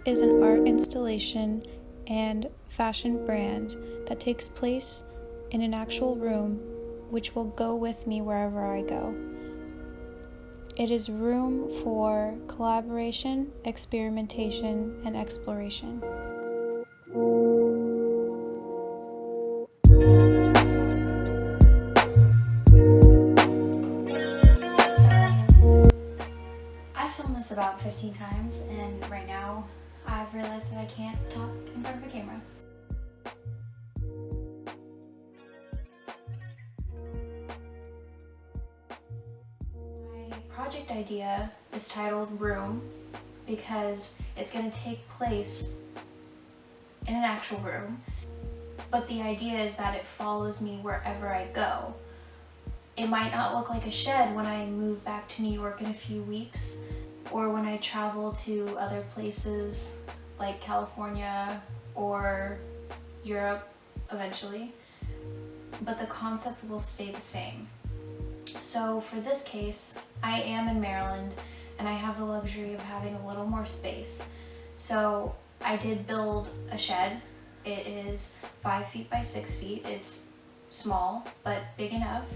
is an art installation and fashion brand that takes place in an actual room, which will go with me wherever I go. It is room for collaboration, experimentation, and exploration. I've filmed this about 15 times, and right now I've realized that I can't talk in front of a camera. My project idea is titled Room because it's going to take place in an actual room, but the idea is that it follows me wherever I go. It might not look like a shed when I move back to New York in a few weeks, or when I travel to other places like California or Europe eventually, but the concept will stay the same. So for this case, I am in Maryland and I have the luxury of having a little more space. So I did build a shed. It is 5 feet by 6 feet. It's small, but big enough.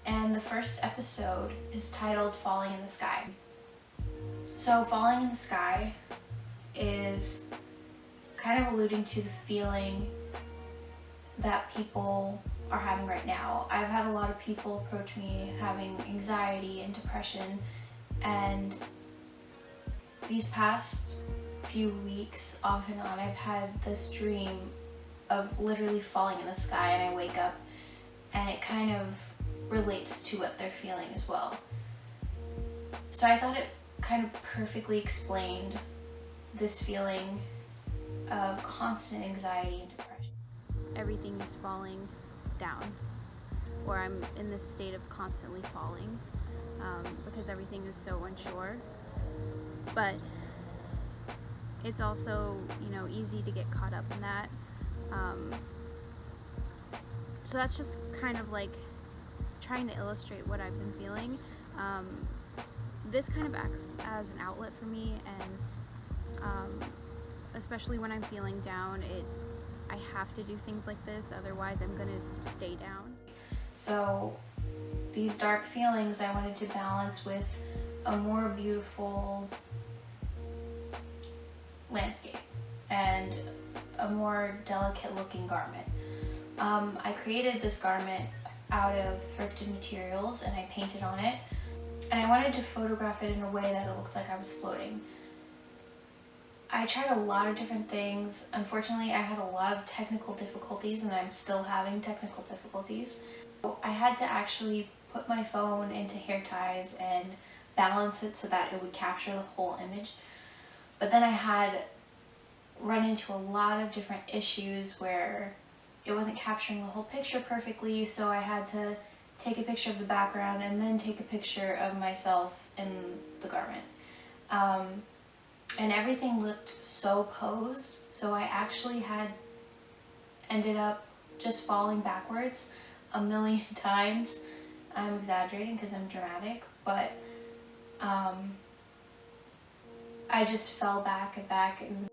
And the first episode is titled Falling in the Sky. So Falling in the Sky is kind of alluding to the feeling that people are having right now. I've had a lot of people approach me having anxiety and depression, and these past few weeks, off and on, I've had this dream of literally falling in the sky, and I wake up and it kind of relates to what they're feeling as well. So I thought it kind of perfectly explained this feeling of constant anxiety and depression. Everything is falling down, or I'm in this state of constantly falling because everything is so unsure. But it's also, easy to get caught up in that. So that's just kind of like trying to illustrate what I've been feeling. This kind of acts as an outlet for me, and especially when I'm feeling down, I have to do things like this, otherwise I'm gonna stay down. So these dark feelings I wanted to balance with a more beautiful landscape and a more delicate looking garment. I created this garment out of thrifted materials and I painted on it, and I wanted to photograph it in a way that it looked like I was floating. I tried a lot of different things. Unfortunately, I had a lot of technical difficulties, and I'm still having technical difficulties. I had to actually put my phone into hair ties and balance it so that it would capture the whole image. But then I had run into a lot of different issues where it wasn't capturing the whole picture perfectly, so I had to take a picture of the background and then take a picture of myself in the garment. And everything looked so posed, so I actually ended up just falling backwards a million times. I'm exaggerating because I'm dramatic, but I just fell back and back, and